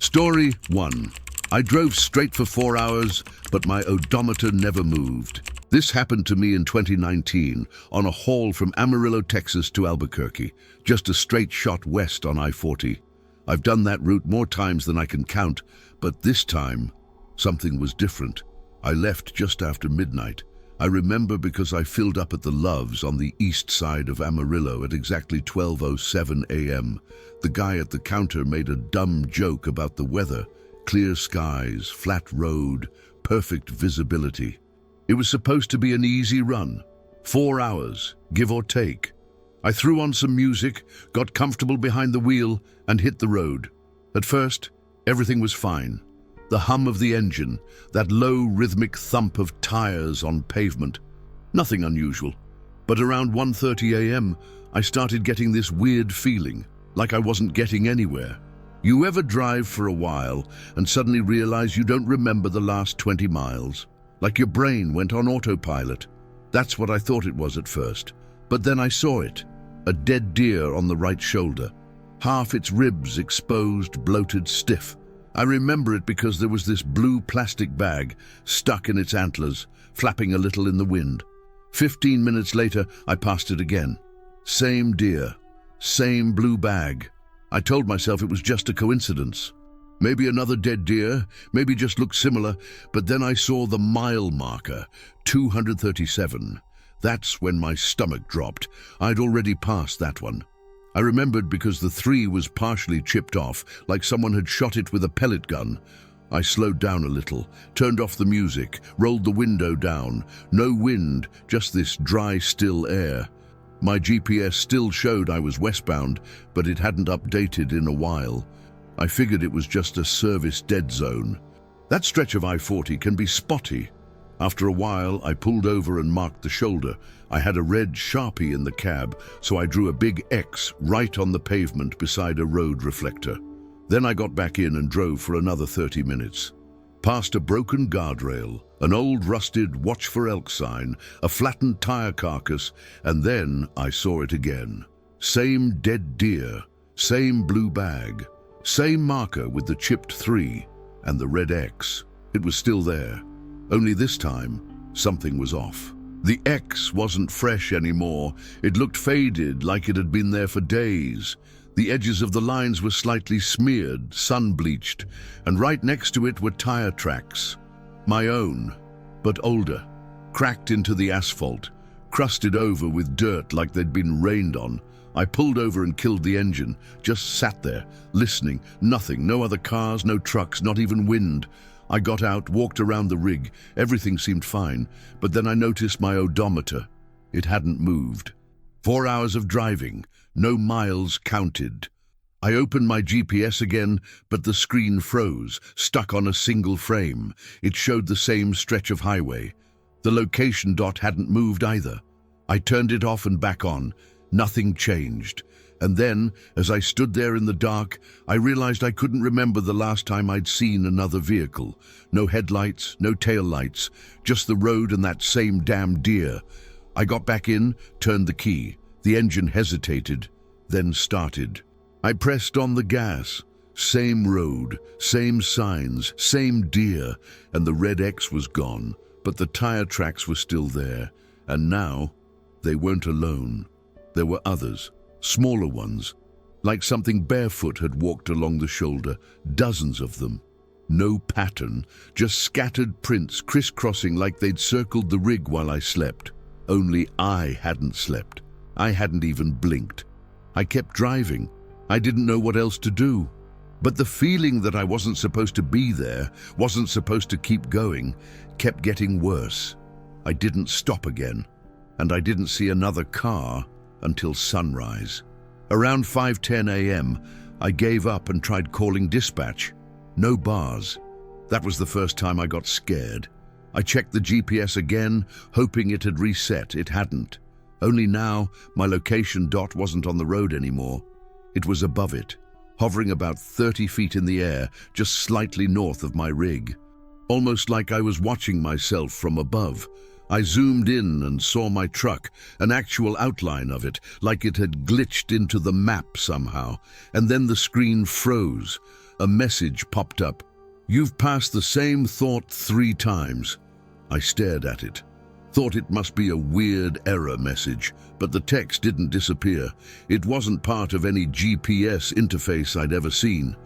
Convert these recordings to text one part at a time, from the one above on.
Story 1. I drove straight for 4 hours, but my odometer never moved. This happened to me in 2019 on a haul from Amarillo, Texas to Albuquerque, just a straight shot west on I-40. I've done that route more times than I can count, but this time, something was different. I left just after midnight. I remember because I filled up at the Loves on the east side of Amarillo at exactly 12:07 a.m. The guy at the counter made a dumb joke about the weather. Clear skies, flat road, perfect visibility. It was supposed to be an easy run. 4 hours, give or take. I threw on some music, got comfortable behind the wheel, and hit the road. At first, everything was fine. The hum of the engine, that low rhythmic thump of tires on pavement. Nothing unusual. But around 1:30 a.m., I started getting this weird feeling, like I wasn't getting anywhere. You ever drive for a while and suddenly realize you don't remember the last 20 miles? Like your brain went on autopilot. That's what I thought it was at first. But then I saw it. A dead deer on the right shoulder. Half its ribs exposed, bloated, stiff. I remember it because there was this blue plastic bag stuck in its antlers, flapping a little in the wind. 15 minutes later, I passed it again. Same deer, same blue bag. I told myself it was just a coincidence. Maybe another dead deer, maybe just looked similar, but then I saw the mile marker, 237. That's when my stomach dropped. I'd already passed that one. I remembered because the 3 was partially chipped off, like someone had shot it with a pellet gun. I slowed down a little, turned off the music, rolled the window down. No wind, just this dry, still air. My GPS still showed I was westbound, but it hadn't updated in a while. I figured it was just a service dead zone. That stretch of I-40 can be spotty. After a while, I pulled over and marked the shoulder. I had a red Sharpie in the cab, so I drew a big X right on the pavement beside a road reflector. Then I got back in and drove for another 30 minutes. Past a broken guardrail, an old rusted watch for elk sign, a flattened tire carcass, and then I saw it again. Same dead deer, same blue bag, same marker with the chipped 3 and the red X. It was still there. Only this time, something was off. The X wasn't fresh anymore. It looked faded, like it had been there for days. The edges of the lines were slightly smeared, sun-bleached, and right next to it were tire tracks. My own, but older, cracked into the asphalt, crusted over with dirt like they'd been rained on. I pulled over and killed the engine, just sat there, listening. Nothing, no other cars, no trucks, not even wind. I got out, walked around the rig. Everything seemed fine, but then I noticed my odometer. It hadn't moved. 4 hours of driving, no miles counted. I opened my GPS again, but the screen froze, stuck on a single frame. It showed the same stretch of highway. The location dot hadn't moved either. I turned it off and back on. Nothing changed. And then, as I stood there in the dark, I realized I couldn't remember the last time I'd seen another vehicle. No headlights, no taillights, just the road and that same damn deer. I got back in, turned the key. The engine hesitated, then started. I pressed on the gas. Same road, same signs, same deer, and the red X was gone, but the tire tracks were still there. And now, they weren't alone. There were others. Smaller ones, like something barefoot had walked along the shoulder, dozens of them. No pattern, just scattered prints crisscrossing like they'd circled the rig while I slept. Only I hadn't slept. I hadn't even blinked. I kept driving. I didn't know what else to do. But the feeling that I wasn't supposed to be there, wasn't supposed to keep going, kept getting worse. I didn't stop again, and I didn't see another car until sunrise. Around 5:10 a.m., I gave up and tried calling dispatch. No bars. That was the first time I got scared. I checked the GPS again, hoping it had reset. It hadn't. Only now, my location dot wasn't on the road anymore. It was above it, hovering about 30 feet in the air, just slightly north of my rig. Almost like I was watching myself from above. I zoomed in and saw my truck, an actual outline of it, like it had glitched into the map somehow, and then the screen froze. a message popped up. "You've passed the same thought 3 times. I stared at it. Thought it must be a weird error message, but the text didn't disappear. It wasn't part of any GPS interface I'd ever seen.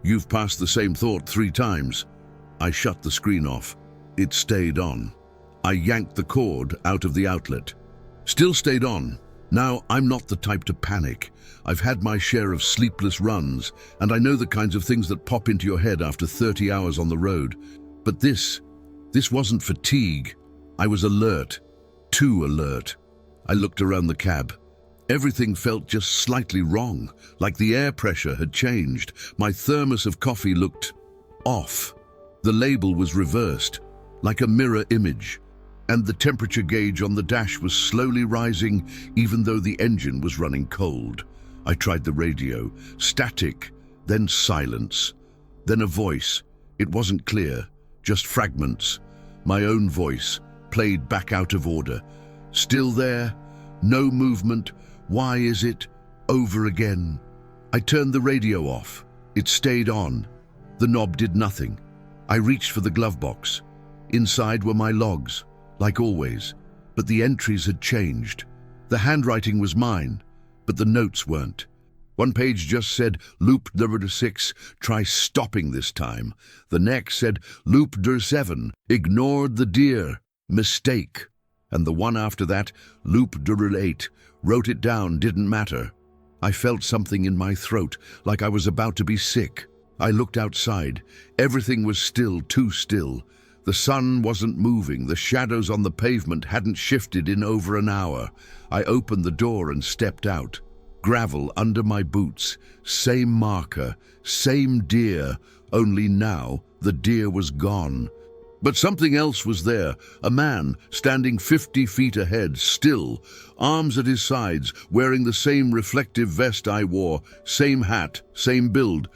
"You've passed the same thought 3 times. I shut the screen off. It stayed on. I yanked the cord out of the outlet. Still stayed on. Now, I'm not the type to panic. I've had my share of sleepless runs, and I know the kinds of things that pop into your head after 30 hours on the road. But this wasn't fatigue. I was alert. Too alert. I looked around the cab. Everything felt just slightly wrong, like the air pressure had changed. My thermos of coffee looked off. The label was reversed, like a mirror image. And the temperature gauge on the dash was slowly rising, even though the engine was running cold. I tried the radio. Static, then silence, then a voice. It wasn't clear, just fragments. My own voice, played back out of order. "Still there? No movement? Why is it? Over again." I turned the radio off. It stayed on. The knob did nothing. I reached for the glove box. Inside were my logs, like always, but the entries had changed. The handwriting was mine, but the notes weren't. One page just said, "Loop number 6, try stopping this time." The next said, "Loop number 7, ignored the deer, mistake." And the one after that, "Loop number 8, wrote it down, didn't matter." I felt something in my throat, like I was about to be sick. I looked outside. Everything was still, too still. The sun wasn't moving. The shadows on the pavement hadn't shifted in over an hour. I opened the door and stepped out. Gravel under my boots. Same marker, same deer, only now the deer was gone. But something else was there. A man standing 50 feet ahead, still, arms at his sides, wearing the same reflective vest I wore, same hat, same build.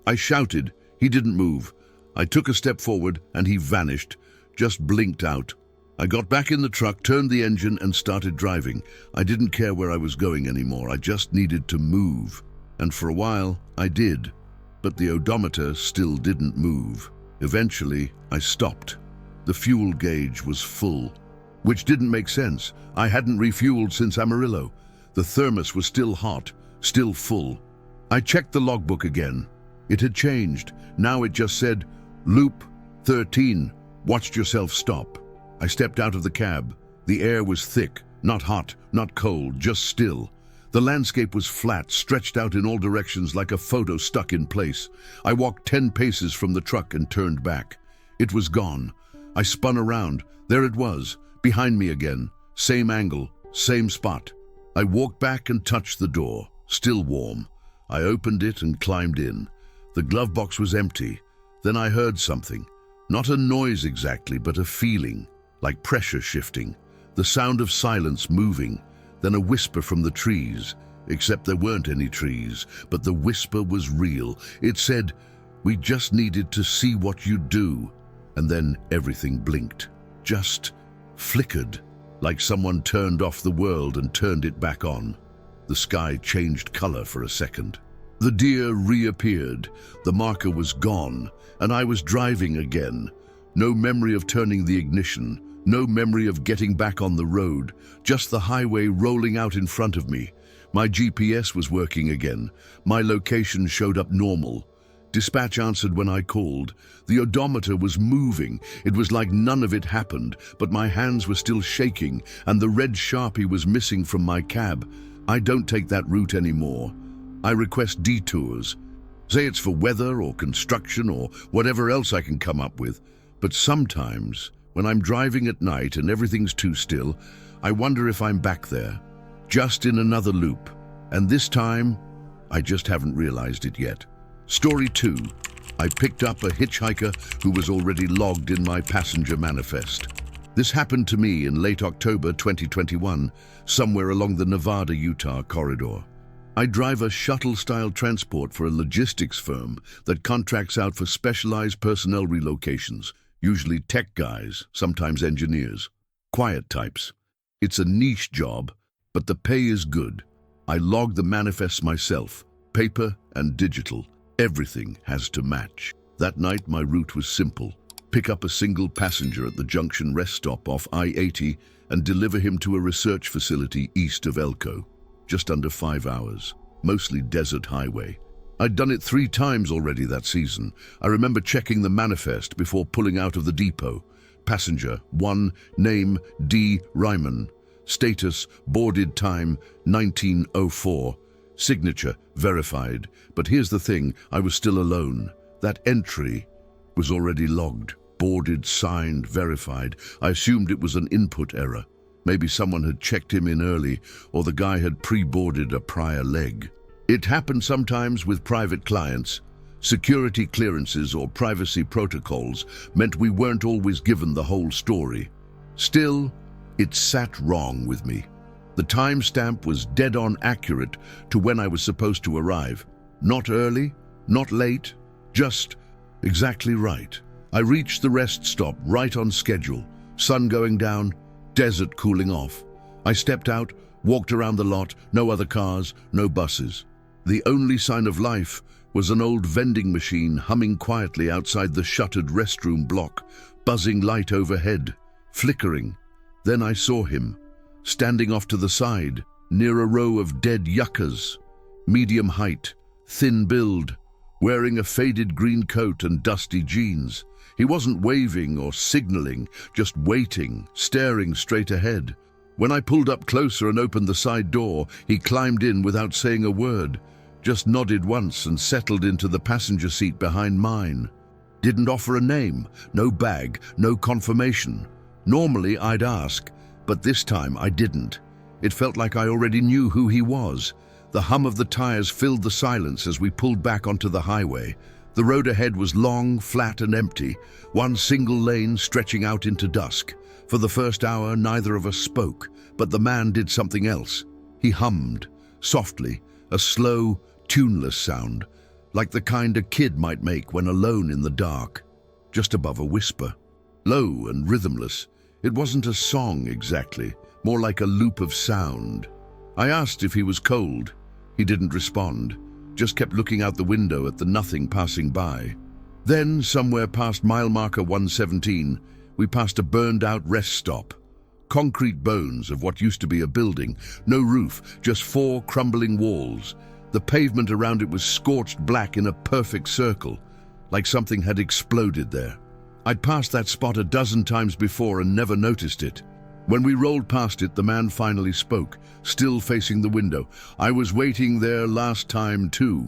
I shouted. He didn't move. I took a step forward and he vanished, just blinked out. I got back in the truck, turned the engine and started driving. I didn't care where I was going anymore. I just needed to move. And for a while, I did. But the odometer still didn't move. Eventually, I stopped. The fuel gauge was full, which didn't make sense. I hadn't refueled since Amarillo. The thermos was still hot, still full. I checked the logbook again. It had changed. Now it just said, "Loop 13, watched yourself stop." I stepped out of the cab. The air was thick, not hot, not cold, just still. The landscape was flat, stretched out in all directions like a photo stuck in place. I walked 10 paces from the truck and turned back. It was gone. I spun around. There it was, behind me again. Same angle, same spot. I walked back and touched the door, still warm. I opened it and climbed in. The glove box was empty. Then I heard something. Not a noise exactly, but a feeling, like pressure shifting. The sound of silence moving. Then a whisper from the trees, except there weren't any trees, but the whisper was real. It said, "We just needed to see what you'd do." And then everything blinked, just flickered, like someone turned off the world and turned it back on. The sky changed color for a second. The deer reappeared, the marker was gone, and I was driving again. No memory of turning the ignition, no memory of getting back on the road, just the highway rolling out in front of me. My GPS was working again. My location showed up normal. Dispatch answered when I called. The odometer was moving. It was like none of it happened, but my hands were still shaking, and the red Sharpie was missing from my cab. I don't take that route anymore. I request detours. Say it's for weather or construction or whatever else I can come up with. But sometimes, when I'm driving at night and everything's too still, I wonder if I'm back there, just in another loop. And this time, I just haven't realized it yet. Story 2. I picked up a hitchhiker who was already logged in my passenger manifest. This happened to me in late October 2021, somewhere along the Nevada-Utah corridor. I drive a shuttle-style transport for a logistics firm that contracts out for specialized personnel relocations, usually tech guys, sometimes engineers, quiet types. It's a niche job, but the pay is good. I log the manifests myself, paper and digital. Everything has to match. That night, my route was simple. Pick up a single passenger at the junction rest stop off I-80 and deliver him to a research facility east of Elko. Just under 5 hours. Mostly desert highway. I'd done it 3 times already that season. I remember checking the manifest before pulling out of the depot. Passenger 1, name D. Ryman. Status, boarded time 19:04. Signature, verified. But here's the thing, I was still alone. That entry was already logged. Boarded, signed, verified. I assumed it was an input error. Maybe someone had checked him in early, or the guy had pre-boarded a prior leg. It happened sometimes with private clients. Security clearances or privacy protocols meant we weren't always given the whole story. Still, it sat wrong with me. The timestamp was dead-on accurate to when I was supposed to arrive. Not early, not late, just exactly right. I reached the rest stop right on schedule. Sun going down, desert cooling off. I stepped out, walked around the lot, no other cars, no buses. The only sign of life was an old vending machine humming quietly outside the shuttered restroom block, buzzing light overhead, flickering. Then I saw him, standing off to the side, near a row of dead yuccas, medium height, thin build, wearing a faded green coat and dusty jeans. He wasn't waving or signaling, just waiting, staring straight ahead. When I pulled up closer and opened the side door, he climbed in without saying a word, just nodded once and settled into the passenger seat behind mine. Didn't offer a name, no bag, no confirmation. Normally I'd ask, but this time I didn't. It felt like I already knew who he was. The hum of the tires filled the silence as we pulled back onto the highway. The road ahead was long, flat and empty, one single lane stretching out into dusk. For the first hour, neither of us spoke, but the man did something else. He hummed, softly, a slow, tuneless sound, like the kind a kid might make when alone in the dark, just above a whisper. Low and rhythmless. It wasn't a song exactly, more like a loop of sound. I asked if he was cold. He didn't respond, just kept looking out the window at the nothing passing by. Then, somewhere past mile marker 117, we passed a burned-out rest stop. Concrete bones of what used to be a building, no roof, just 4 crumbling walls. The pavement around it was scorched black in a perfect circle, like something had exploded there. I'd passed that spot a dozen times before and never noticed it. When we rolled past it, the man finally spoke, still facing the window. I was waiting there last time too.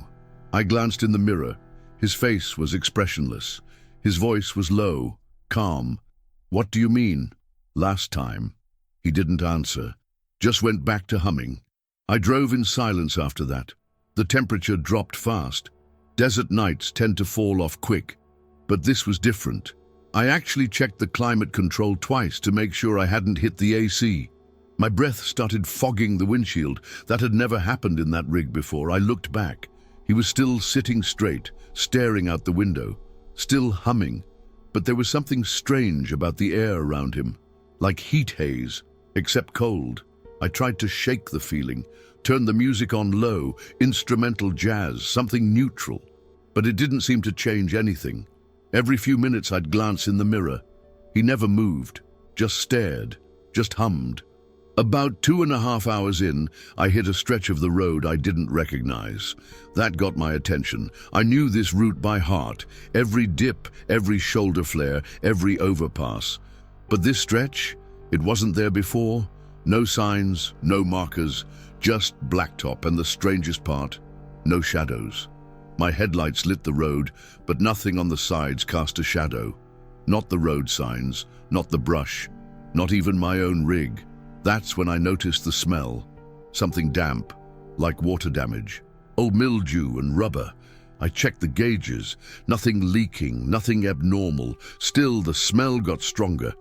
I glanced in the mirror. His face was expressionless. His voice was low, calm. What do you mean? Last time. He didn't answer, just went back to humming. I drove in silence after that. The temperature dropped fast. Desert nights tend to fall off quick, but this was different. I actually checked the climate control twice to make sure I hadn't hit the AC. My breath started fogging the windshield. That had never happened in that rig before. I looked back. He was still sitting straight, staring out the window, still humming. But there was something strange about the air around him, like heat haze, except cold. I tried to shake the feeling, turn the music on low, instrumental jazz, something neutral. But it didn't seem to change anything. Every few minutes I'd glance in the mirror. He never moved, just stared, just hummed. About 2.5 hours in, I hit a stretch of the road I didn't recognize. That got my attention. I knew this route by heart, every dip, every shoulder flare, every overpass. But this stretch, it wasn't there before. No signs, no markers, just blacktop, and the strangest part, no shadows. My headlights lit the road, but nothing on the sides cast a shadow. Not the road signs, not the brush, not even my own rig. That's when I noticed the smell. Something damp, like water damage. Old mildew and rubber. I checked the gauges. Nothing leaking, nothing abnormal. Still, the smell got stronger.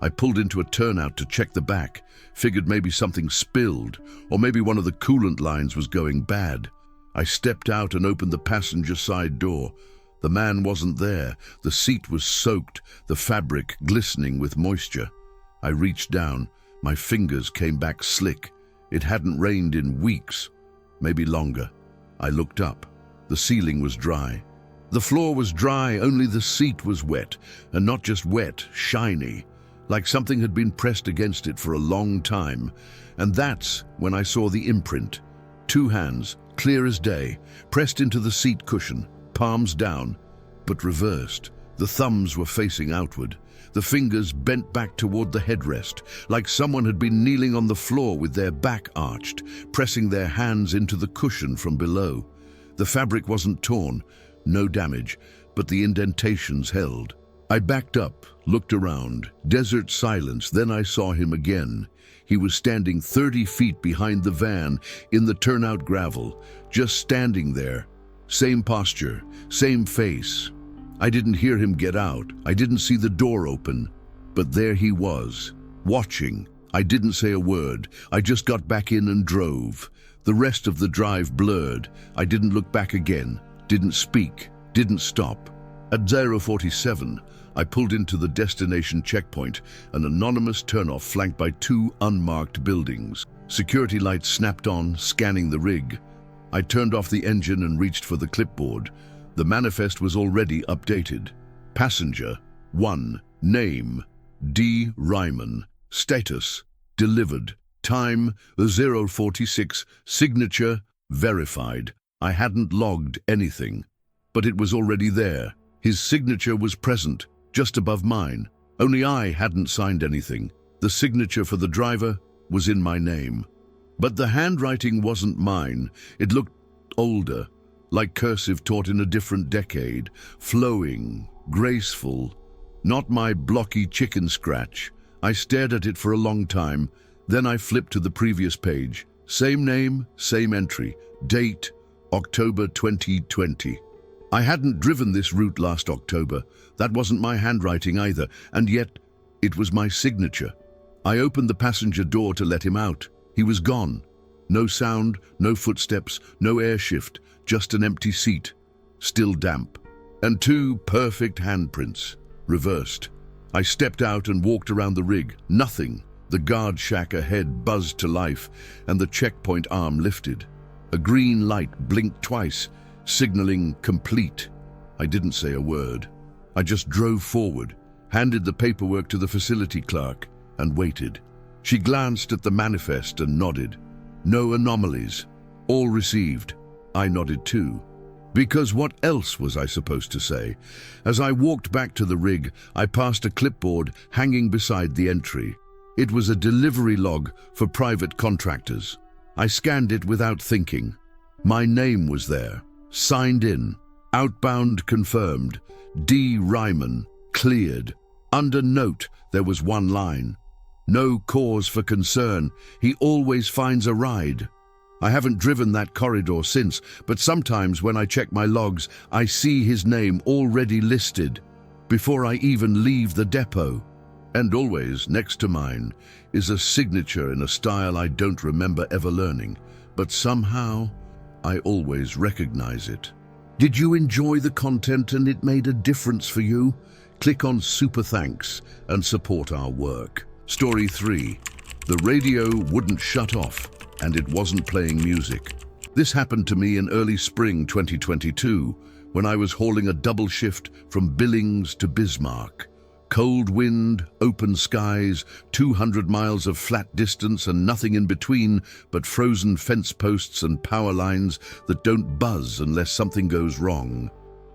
I pulled into a turnout to check the back. Figured maybe something spilled, or maybe one of the coolant lines was going bad. I stepped out and opened the passenger side door. The man wasn't there. The seat was soaked, the fabric glistening with moisture. I reached down. My fingers came back slick. It hadn't rained in weeks, maybe longer. I looked up. The ceiling was dry. The floor was dry, only the seat was wet, and not just wet, shiny, like something had been pressed against it for a long time. And that's when I saw the imprint. 2 hands, clear as day, pressed into the seat cushion, palms down, but reversed. The thumbs were facing outward, the fingers bent back toward the headrest, like someone had been kneeling on the floor with their back arched, pressing their hands into the cushion from below. The fabric wasn't torn, no damage, but the indentations held. I backed up, looked around, desert silence, then I saw him again. He was standing 30 feet behind the van, in the turnout gravel, just standing there. Same posture, same face. I didn't hear him get out, I didn't see the door open, but there he was, watching. I didn't say a word, I just got back in and drove. The rest of the drive blurred. I didn't look back again, didn't speak, didn't stop. At 047, I pulled into the destination checkpoint, an anonymous turnoff flanked by 2 unmarked buildings. Security lights snapped on, scanning the rig. I turned off the engine and reached for the clipboard. The manifest was already updated. Passenger 1, name D. Ryman, status delivered, time 046, signature verified. I hadn't logged anything, but it was already there. His signature was present, just above mine. Only I hadn't signed anything. The signature for the driver was in my name. But the handwriting wasn't mine. It looked older, like cursive taught in a different decade, flowing, graceful. Not my blocky chicken scratch. I stared at it for a long time. Then I flipped to the previous page. Same name, same entry. Date, October 2020. I hadn't driven this route last October. That wasn't my handwriting either, and yet it was my signature. I opened the passenger door to let him out. He was gone. No sound, no footsteps, no air shift, just an empty seat, still damp, and 2 perfect handprints, reversed. I stepped out and walked around the rig. Nothing. The guard shack ahead buzzed to life, and the checkpoint arm lifted. A green light blinked twice, signaling complete. I didn't say a word. I just drove forward, handed the paperwork to the facility clerk, and waited. She glanced at the manifest and nodded. No anomalies. All received. I nodded too. Because what else was I supposed to say? As I walked back to the rig, I passed a clipboard hanging beside the entry. It was a delivery log for private contractors. I scanned it without thinking. My name was there, signed in, outbound confirmed, D. Ryman, cleared. Under note, there was one line. No cause for concern. He always finds a ride. I haven't driven that corridor since, but sometimes when I check my logs, I see his name already listed, before I even leave the depot. And always, next to mine, is a signature in a style I don't remember ever learning, but somehow I always recognize it. Did you enjoy the content and it made a difference for you? Click on Super Thanks and support our work. Story 3. The radio wouldn't shut off, and it wasn't playing music. This happened to me in early spring 2022, when I was hauling a double shift from Billings to Bismarck. Cold wind, open skies, 200 miles of flat distance and nothing in between but frozen fence posts and power lines that don't buzz unless something goes wrong.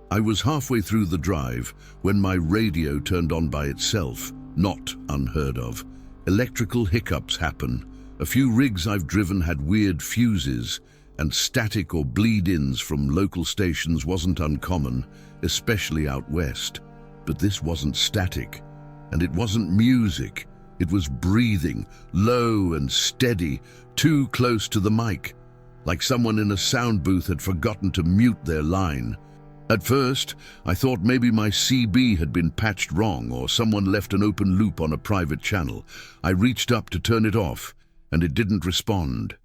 I was halfway through the drive when my radio turned on by itself, not unheard of. Electrical hiccups happen. A few rigs I've driven had weird fuses, and static or bleed-ins from local stations wasn't uncommon, especially out west. But this wasn't static, and it wasn't music. It was breathing, low and steady, too close to the mic, like someone in a sound booth had forgotten to mute their line. At first, I thought maybe my CB had been patched wrong or someone left an open loop on a private channel. I reached up to turn it off, and it didn't respond.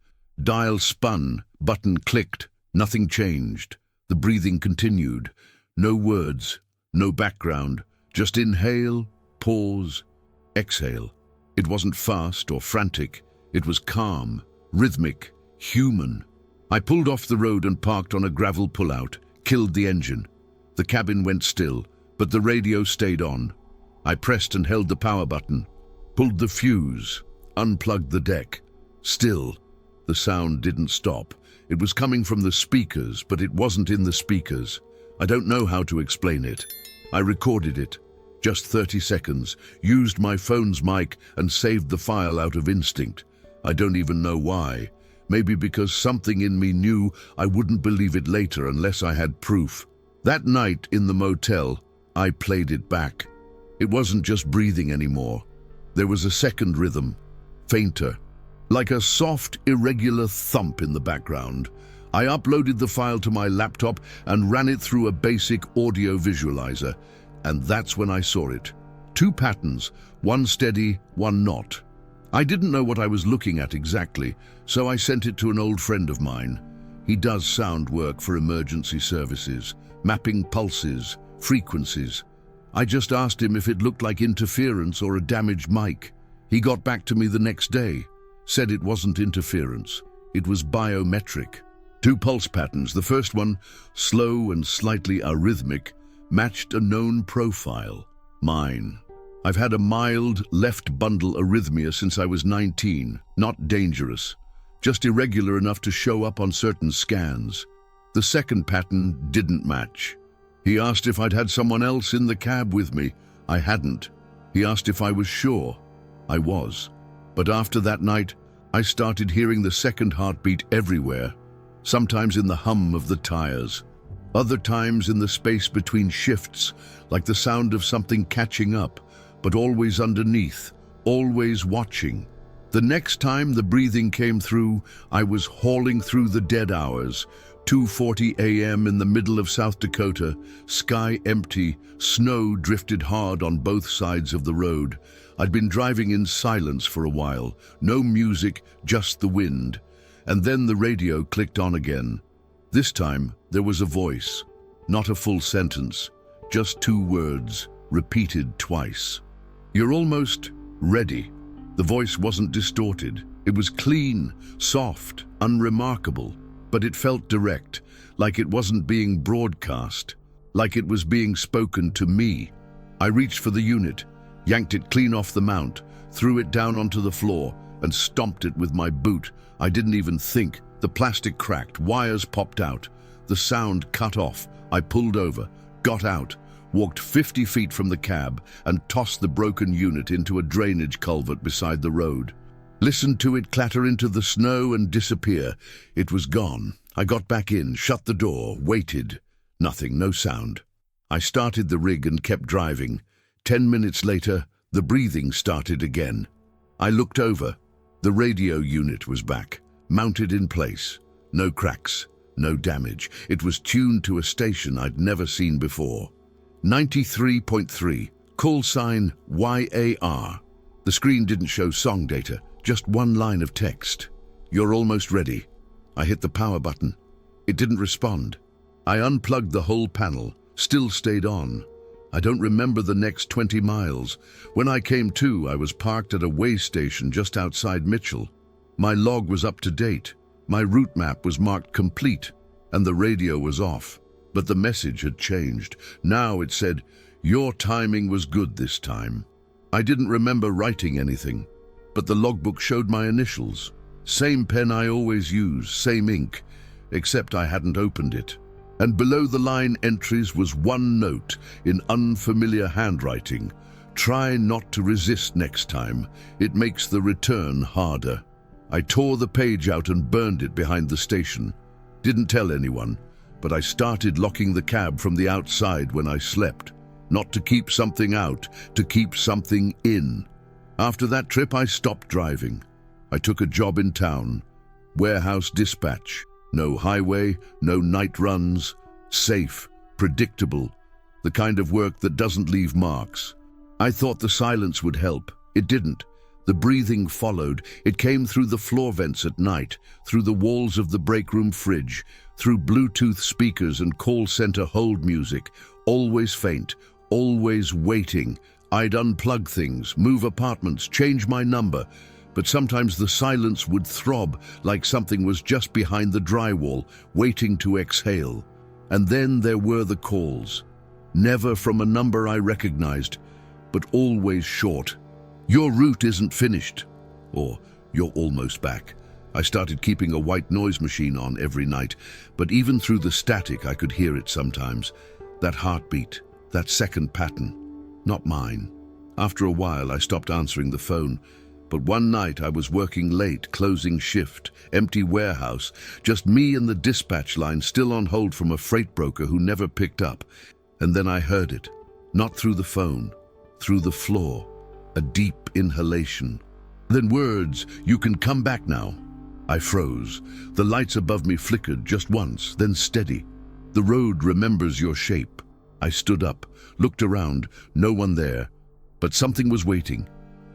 Dial spun, button clicked, nothing changed. The breathing continued. No words, no background, just inhale, pause, exhale. It wasn't fast or frantic. It was calm, rhythmic, human. I pulled off the road and parked on a gravel pullout, killed the engine. The cabin went still, but the radio stayed on. I pressed and held the power button, pulled the fuse, unplugged the deck. Still, the sound didn't stop. It was coming from the speakers, but it wasn't in the speakers. I don't know how to explain it. I recorded it. Just 30 seconds, used my phone's mic and saved the file out of instinct. I don't even know why. Maybe because something in me knew I wouldn't believe it later unless I had proof. That night in the motel, I played it back. It wasn't just breathing anymore. There was a second rhythm, fainter, like a soft, irregular thump in the background. I uploaded the file to my laptop and ran it through a basic audio visualizer, and that's when I saw it. 2 patterns, one steady, one not. I didn't know what I was looking at exactly, so I sent it to an old friend of mine. He does sound work for emergency services, mapping pulses, frequencies. I just asked him if it looked like interference or a damaged mic. He got back to me the next day, said it wasn't interference, it was biometric. 2 pulse patterns, the first one, slow and slightly arrhythmic, matched a known profile, mine. I've had a mild left bundle arrhythmia since I was 19, not dangerous, just irregular enough to show up on certain scans. The second pattern didn't match. He asked if I'd had someone else in the cab with me. I hadn't. He asked if I was sure. I was. But after that night, I started hearing the second heartbeat everywhere, sometimes in the hum of the tires, other times in the space between shifts, like the sound of something catching up, but always underneath, always watching. The next time the breathing came through, I was hauling through the dead hours, 2:40 a.m. in the middle of South Dakota, sky empty, snow drifted hard on both sides of the road. I'd been driving in silence for a while, no music, just the wind. And then the radio clicked on again. This time, there was a voice, not a full sentence, just 2 words, repeated twice. "You're almost ready." The voice wasn't distorted. It was clean, soft, unremarkable, but it felt direct, like it wasn't being broadcast, like it was being spoken to me. I reached for the unit, yanked it clean off the mount, threw it down onto the floor, and stomped it with my boot. I didn't even think. The plastic cracked, wires popped out. The sound cut off. I pulled over, got out, walked 50 feet from the cab, and tossed the broken unit into a drainage culvert beside the road. Listened to it clatter into the snow and disappear. It was gone. I got back in, shut the door, waited. Nothing, no sound. I started the rig and kept driving. 10 minutes later, the breathing started again. I looked over. The radio unit was back, mounted in place. No cracks, no damage. It was tuned to a station I'd never seen before. 93.3, call sign YAR. The screen didn't show song data, just 1 line of text. "You're almost ready." I hit the power button. It didn't respond. I unplugged the whole panel, still stayed on. I don't remember the next 20 miles. When I came to, I was parked at a way station just outside Mitchell. My log was up to date. My route map was marked complete, and the radio was off. But the message had changed. Now it said, "Your timing was good this time." I didn't remember writing anything, but the logbook showed my initials. Same pen I always use, same ink, except I hadn't opened it. And below the line entries was 1 note in unfamiliar handwriting. "Try not to resist next time. It makes the return harder." I tore the page out and burned it behind the station. Didn't tell anyone, but I started locking the cab from the outside when I slept. Not to keep something out, to keep something in. After that trip, I stopped driving. I took a job in town. Warehouse dispatch. No highway, no night runs. Safe, predictable. The kind of work that doesn't leave marks. I thought the silence would help. It didn't. The breathing followed. It came through the floor vents at night, through the walls of the break room fridge, through Bluetooth speakers and call center hold music. Always faint, always waiting. I'd unplug things, move apartments, change my number, But sometimes the silence would throb like something was just behind the drywall, waiting to exhale. And then there were the calls. Never from a number I recognized, but always short. "Your route isn't finished," or "You're almost back." I started keeping a white noise machine on every night, but even through the static I could hear it sometimes. That heartbeat, that second pattern, not mine. After a while I stopped answering the phone, but one night I was working late, closing shift, empty warehouse, just me and the dispatch line still on hold from a freight broker who never picked up. And then I heard it, not through the phone, through the floor, a deep inhalation. Then words, "You can come back now." I froze. The lights above me flickered just once, then steady. "The road remembers your shape." I stood up, looked around, no one there, but something was waiting.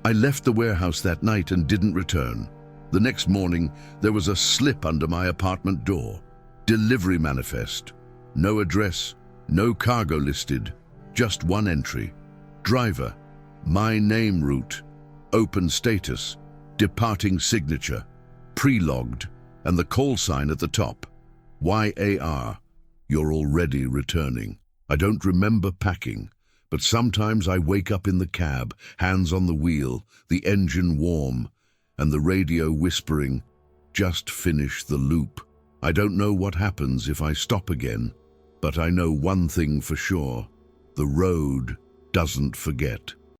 I left the warehouse that night and didn't return. The next morning, there was a slip under my apartment door. Delivery manifest. No address, no cargo listed, just one entry. Driver, my name route, open status, departing signature, pre-logged, and the call sign at the top. YAR, you're already returning. I don't remember packing, but sometimes I wake up in the cab, hands on the wheel, the engine warm, and the radio whispering, "Just finish the loop." I don't know what happens if I stop again, but I know one thing for sure: the road doesn't forget.